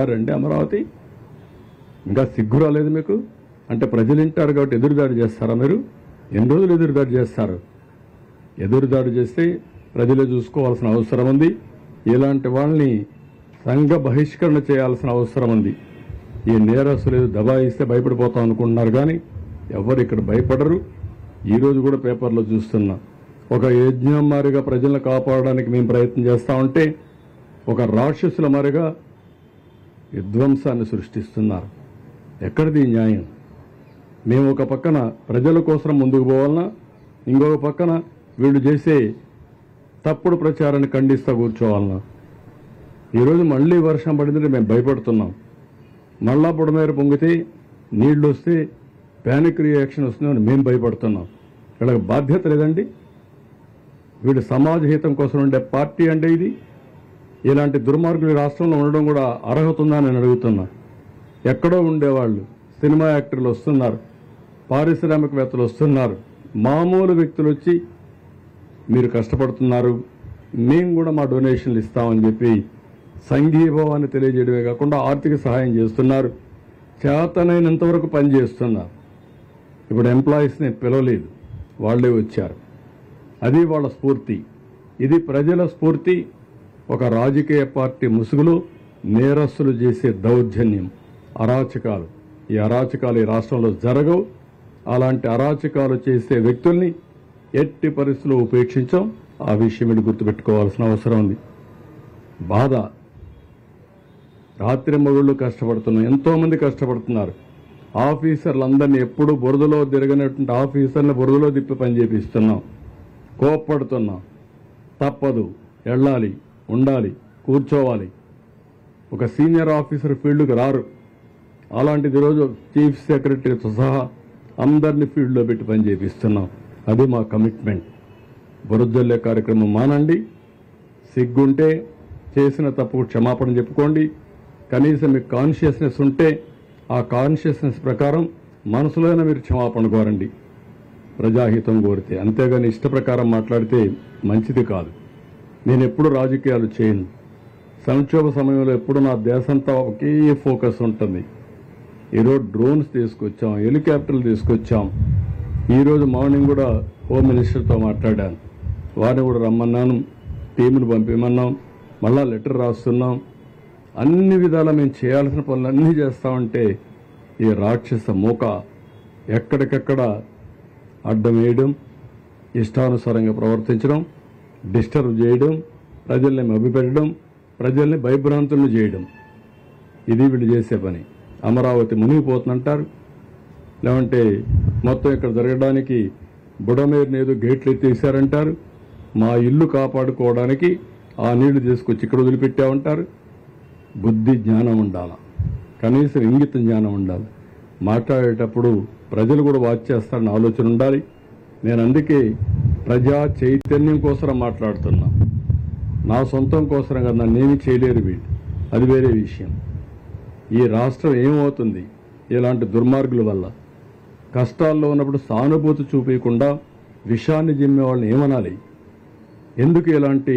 రండి అమరావతి. ఇంకా సిగ్గు రాలేదు మీకు? అంటే ప్రజలు వింటారు కాబట్టి ఎదురుదాడి చేస్తారా మీరు? ఎన్ని రోజులు ఎదురుదాడి చేస్తారు? ఎదురుదాడి చేస్తే ప్రజలు చూసుకోవాల్సిన అవసరం ఉంది. ఇలాంటి వాళ్ళని సంఘ బహిష్కరణ చేయాల్సిన అవసరం ఉంది. ఈ నేరస్తులు దబాయిస్తే భయపడిపోతాం అనుకుంటున్నారు, కానీ ఎవరు ఇక్కడ భయపడరు. ఈరోజు కూడా పేపర్లో చూస్తున్నా, ఒక యజ్ఞం మారిగా ప్రజలను కాపాడడానికి మేము ప్రయత్నం చేస్తా ఉంటే ఒక రాక్షసుల మారిగా విధ్వంసాన్ని సృష్టిస్తున్నారు. ఎక్కడిది న్యాయం? మేము ఒక పక్కన ప్రజల కోసం ముందుకు పోవాలన్నా, ఇంకొక పక్కన వీళ్ళు చేసే తప్పుడు ప్రచారాన్ని ఖండిస్తూ కూర్చోవాలన్నా? ఈరోజు మళ్ళీ వర్షం పడిందంటే మేము భయపడుతున్నాం. మళ్ళా బుడమేర పొంగితే నీళ్లు వస్తే ప్యానిక్ రియాక్షన్ వస్తుందని మేము భయపడుతున్నాం. వీళ్ళకి బాధ్యత లేదండి? వీడు సమాజ హితం కోసం ఉండే పార్టీ అంటే ఇది? ఇలాంటి దుర్మార్గులు రాష్ట్రంలో ఉండడం కూడా అర్హత ఉందా నేను అడుగుతున్నా. ఎక్కడో ఉండేవాళ్ళు సినిమా యాక్టర్లు వస్తున్నారు, పారిశ్రామికవేత్తలు వస్తున్నారు, మామూలు వ్యక్తులు వచ్చి మీరు కష్టపడుతున్నారు, మేము కూడా మా డొనేషన్లు ఇస్తామని చెప్పి సంఘీభావాన్ని తెలియజేయడమే కాకుండా ఆర్థిక సహాయం చేస్తున్నారు. చేతనైనంత వరకు పనిచేస్తున్నారు. ఇప్పుడు ఎంప్లాయీస్ని పిలవలేదు, వాళ్లే వచ్చారు. అది వాళ్ళ స్ఫూర్తి. ఇది ప్రజల స్ఫూర్తి. ఒక రాజకీయ పార్టీ ముసుగులో నేరస్తులు చేసే దౌర్జన్యం, అరాచకాలు. ఈ అరాచకాలు ఈ రాష్ట్రంలో జరగవు. అలాంటి అరాచకాలు చేసే వ్యక్తుల్ని ఎట్టి పరిస్థితుల్లో ఉపేక్షించాం. ఆ విషయం మీరు గుర్తుపెట్టుకోవాల్సిన అవసరం ఉంది. బాధ. రాత్రి మగుళ్ళు కష్టపడుతున్నాం, ఎంతోమంది కష్టపడుతున్నారు. ఆఫీసర్లందరినీ ఎప్పుడూ బురదలో తిరగనటువంటి ఆఫీసర్ని బురదలో తిప్పి పని చేపిస్తున్నాం. కోప్పడుతున్నాం. తప్పదు, వెళ్ళాలి, ఉండాలి, కూర్చోవాలి. ఒక సీనియర్ ఆఫీసర్ ఫీల్డ్కి రారు. అలాంటిది ఈరోజు చీఫ్ సెక్రటరీతో సహా అందరినీ ఫీల్డ్లో పెట్టి పని చేపిస్తున్నాం. అది మా కమిట్మెంట్. బురదల్లే కార్యక్రమం మానండి. సిగ్గుంటే చేసిన తప్పుకు క్షమాపణ చెప్పుకోండి. కనీసం మీకు కాన్షియస్నెస్ ఉంటే ఆ కాన్షియస్నెస్ ప్రకారం మనసులోనే మీరు క్షమాపణ కోరండి, ప్రజాహితం కోరితే. అంతేగాని ఇష్ట ప్రకారం మాట్లాడితే మంచిది కాదు. నేను ఎప్పుడు రాజకీయాలు చేయను. సంక్షోభ సమయంలో ఎప్పుడు నా దేశంతా ఒకే ఫోకస్ ఉంటుంది. ఈరోజు డ్రోన్స్ తీసుకొచ్చాం, హెలికాప్టర్లు తీసుకొచ్చాం. ఈరోజు మార్నింగ్ కూడా హోమ్ మినిస్టర్తో మాట్లాడాను. వారిని కూడా రమ్మన్నాను, టీమును పంపిమన్నాం, మళ్ళా లెటర్ రాస్తున్నాం. అన్ని విధాలా మేము చేయాల్సిన పనులన్నీ చేస్తామంటే ఈ రాక్షస మూక ఎక్కడికెక్కడ అడ్డం వేయడం, ఇష్టానుసారంగా ప్రవర్తించడం, డిస్టర్బ్ చేయడం, ప్రజల్ని మభ్యపెట్టడం, ప్రజల్ని భయభ్రాంతులను చేయడం, ఇది వీళ్ళు చేసే పని. అమరావతి మునిగిపోతుందంటారు, లేదంటే మొత్తం ఇక్కడ జరగడానికి బుడమేరుని ఏదో గేట్లు ఎత్తేసారంటారు. మా ఇల్లు కాపాడుకోవడానికి ఆ నీళ్లు తీసుకొచ్చి ఇక్కడ వదిలిపెట్టామంటారు. బుద్ధి జ్ఞానం ఉండాలి, కనీసం ఇంగిత జ్ఞానం ఉండాలి. మాట్లాడేటప్పుడు ప్రజలు కూడా వాచ్ చేస్తారని ఆలోచన ఉండాలి. నేను అందుకే ప్రజా చైతన్యం కోసం మాట్లాడుతున్నా. నా సొంతం కోసం కదా, నన్నేమీ చేయలేరు వీళ్ళు, అది వేరే విషయం. ఈ రాష్ట్రం ఏమవుతుంది ఇలాంటి దుర్మార్గుల వల్ల? కష్టాల్లో ఉన్నప్పుడు సానుభూతి చూపించకుండా విషాన్ని జిమ్మే వాళ్ళని ఏమనాలి? ఎందుకు ఇలాంటి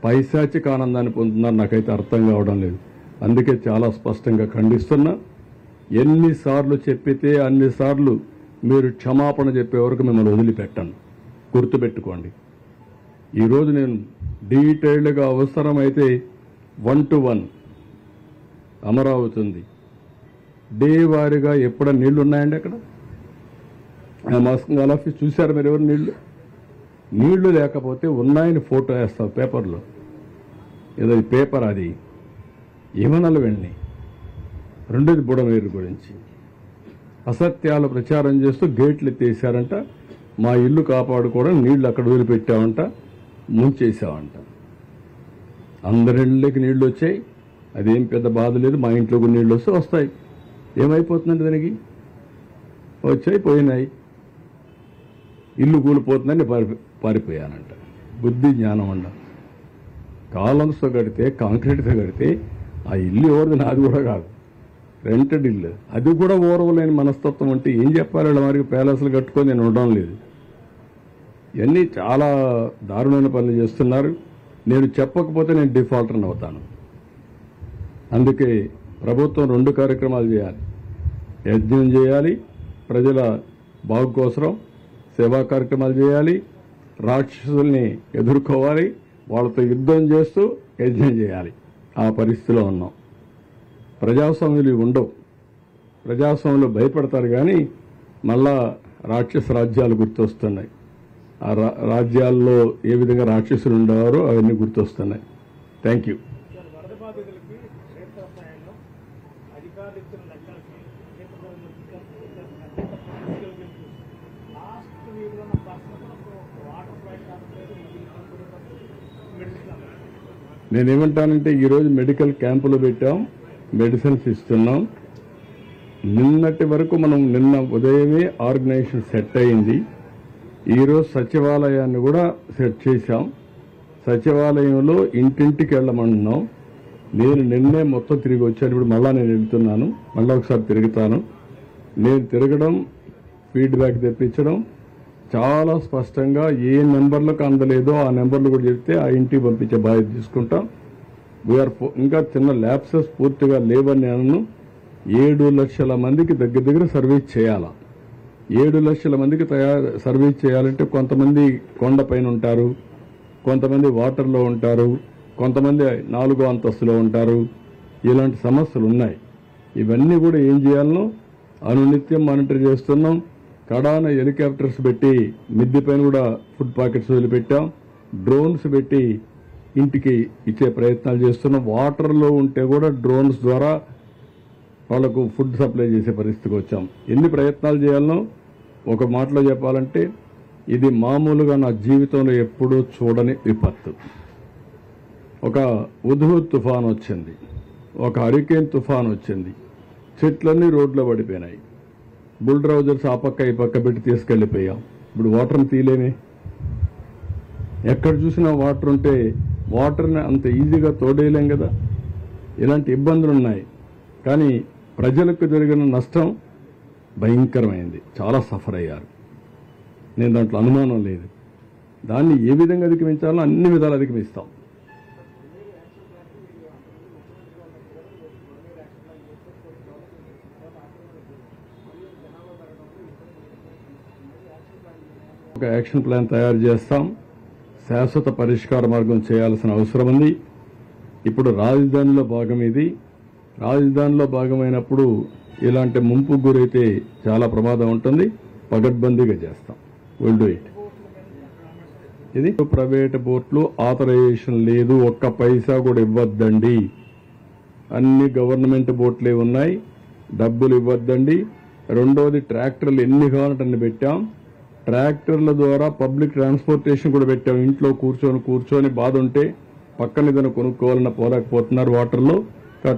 పైశాచిక ఆనందాన్ని పొందుతున్నారు నాకైతే అర్థం కావడం లేదు. అందుకే చాలా స్పష్టంగా ఖండిస్తున్నా. ఎన్నిసార్లు చెప్పితే అన్నిసార్లు మీరు క్షమాపణ చెప్పే వరకు మిమ్మల్ని వదిలిపెట్టాను, గుర్తుపెట్టుకోండి. ఈరోజు నేను డీటెయిల్డ్గా అవసరమైతే 1-to-1 అమరావతి ఉంది. డే వారీగా ఎప్పుడ నీళ్లు ఉన్నాయండి అక్కడ? మాస్కింగ్ ఆఫీస్ చూశారు మీరు ఎవరు? నీళ్లు లేకపోతే ఉన్నాయని ఫోటో వేస్తాం పేపర్లో. ఏదో పేపర్ అది ఏమనాలి వెళ్ళి. రెండోది బుడమేరు గురించి అసత్యాలు ప్రచారం చేస్తూ గేట్లు ఎత్తేసారంట. మా ఇల్లు కాపాడుకోవడం నీళ్లు అక్కడ వదిలిపెట్టామంట, ముంచేసామంట. అందరిళ్ళకి నీళ్లు వచ్చాయి, అదేం పెద్ద బాధ లేదు. మా ఇంట్లోకి నీళ్లు వస్తే వస్తాయి. ఏమైపోతుందండి దానికి? వచ్చాయి, పోయినాయి. ఇల్లు కూలిపోతుందని పారిపోయానంట. బుద్ధి జ్ఞానం అండ. కాలమ్స్తో కడితే, కాంక్రీట్తో కడితే ఆ ఇల్లు ఎవరిది? నాది కూడా కాదు, రెంటెడ్ ఇల్లు. అది కూడా ఓరవలేని మనస్తత్వం అంటే ఏం చెప్పాలి? మరి ప్యాలెస్లు కట్టుకొని నేను ఉండడం లేదు. ఇవన్నీ చాలా దారుణమైన పనులు చేస్తున్నారు. నేను చెప్పకపోతే నేను డిఫాల్టర్ని అవుతాను. అందుకే ప్రభుత్వం 2 కార్యక్రమాలు చేయాలి. యజ్ఞం చేయాలి, ప్రజల బాగు కోసం సేవా కార్యక్రమాలు చేయాలి, రాక్షసుల్ని ఎదుర్కోవాలి, వాళ్ళతో యుద్ధం చేస్తూ యజ్ఞం చేయాలి. ఆ పరిస్థితిలో ఉన్నాం. ప్రజాస్వామ్యులు ఉండవు. ప్రజాస్వామ్యంలో భయపడతారు కానీ మళ్ళా రాక్షస రాజ్యాలు గుర్తొస్తున్నాయి. ఆ రాజ్యాల్లో ఏ విధంగా రాక్షసులు ఉండేవారో అవన్నీ గుర్తొస్తున్నాయి. Thank you. నేనేమంటానంటే ఈరోజు మెడికల్ క్యాంపులు పెట్టాం, మెడిసిన్స్ ఇస్తున్నాం. నిన్నటి వరకు నిన్న ఉదయమే ఆర్గనైజేషన్ సెట్ అయింది. ఈరోజు సచివాలయాన్ని కూడా సెట్ చేశాం. సచివాలయంలో ఇంటింటికి వెళ్ళమంటున్నాం. నేను నిన్నే మొత్తం తిరిగి వచ్చాను. ఇప్పుడు మళ్ళా నేను వెళ్తున్నాను, మళ్ళీ ఒకసారి తిరుగుతాను. నేను తిరగడం, ఫీడ్బ్యాక్ తెప్పించడం, చాలా స్పష్టంగా ఏ నెంబర్లకు అందలేదో ఆ నెంబర్లు కూడా చెప్తే ఆ ఇంటికి పంపించే బాధ్యత తీసుకుంటాం. ఇంకా చిన్న ల్యాబ్సెస్ పూర్తిగా లేవని నేను 7 లక్షల మందికి దగ్గర సర్వీస్ చేయాలా. 7 లక్షల మందికి సర్వీస్ చేయాలంటే కొంతమంది కొండపైన ఉంటారు, కొంతమంది వాటర్లో ఉంటారు, కొంతమంది 4వ అంతస్తులో ఉంటారు. ఇలాంటి సమస్యలు ఉన్నాయి. ఇవన్నీ కూడా ఏం చేయాలనో అనునిత్యం మానిటర్ చేస్తున్నాం. కడాన హెలికాప్టర్స్ పెట్టి మిద్దె పైన కూడా ఫుడ్ పాకెట్స్ వదిలిపెట్టాం. డ్రోన్స్ పెట్టి ఇంటికి ఇచ్చే ప్రయత్నాలు చేస్తున్నాం. వాటర్లో ఉంటే కూడా డ్రోన్స్ ద్వారా వాళ్లకు ఫుడ్ సప్లై చేసే పరిస్థితికి వచ్చాం. ఎన్ని ప్రయత్నాలు చేయాలనో ఒక మాటలో చెప్పాలంటే ఇది మామూలుగా నా జీవితంలో ఎప్పుడూ చూడని విపత్తు. ఒక ఉధృత్ తుఫాన్ వచ్చింది, ఒక హరికేన్ తుఫాన్ వచ్చింది, చెట్లన్నీ రోడ్లో పడిపోయినాయి. బుల్డ్రౌజర్స్ ఆ పక్క ఈ పక్క పెట్టి తీసుకెళ్లిపోయాం. ఇప్పుడు వాటర్ని తీయలేమే. ఎక్కడ చూసినా వాటర్ ఉంటే వాటర్ని అంత ఈజీగా తోడేయలేం కదా. ఇలాంటి ఇబ్బందులు ఉన్నాయి. కానీ ప్రజలకు జరిగిన నష్టం భయంకరమైంది. చాలా సఫర్ అయ్యారు. నేను దాంట్లో అనుమానం లేదు. దాన్ని ఏ విధంగా అధిగమించాలో అన్ని విధాలు అధిగమిస్తాం. ఒక యాక్షన్ ప్లాన్ తయారు చేస్తాం. శాశ్వత పరిష్కార మార్గం చేయాల్సిన అవసరం ఉంది. ఇప్పుడు రాజధానిలో భాగం ఇది. రాజధానిలో భాగమైనప్పుడు ఇలాంటి ముంపు గురైతే చాలా ప్రమాదం ఉంటుంది. పగడ్బందీగా చేస్తాం. Will do it. ఇది ప్రైవేట్ బోట్లు ఆథరైజేషన్ లేదు, ఒక్క పైసా కూడా ఇవ్వద్దండి. అన్ని గవర్నమెంట్ బోట్లే ఉన్నాయి, డబ్బులు ఇవ్వద్దండి. రెండోది ట్రాక్టర్లు ఎన్ని కావాలంటే అన్ని పెట్టాం. ట్రాక్టర్ల ద్వారా పబ్లిక్ ట్రాన్స్పోర్టేషన్ కూడా పెట్టాం. ఇంట్లో కూర్చొని బాధ ఉంటే పక్కన ఏదైనా కొనుక్కోవాలన్నా పోలేకపోతున్నారు వాటర్లో.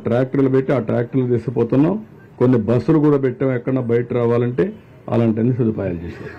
ట్రాక్టర్లు పెట్టి ఆ ట్రాక్టర్లు తీసుకుపోతున్నాం. కొన్ని బస్సులు కూడా పెట్టాం, ఎక్కడన్నా బయట రావాలంటే అలాంటి సదుపాయాలు చేశాం.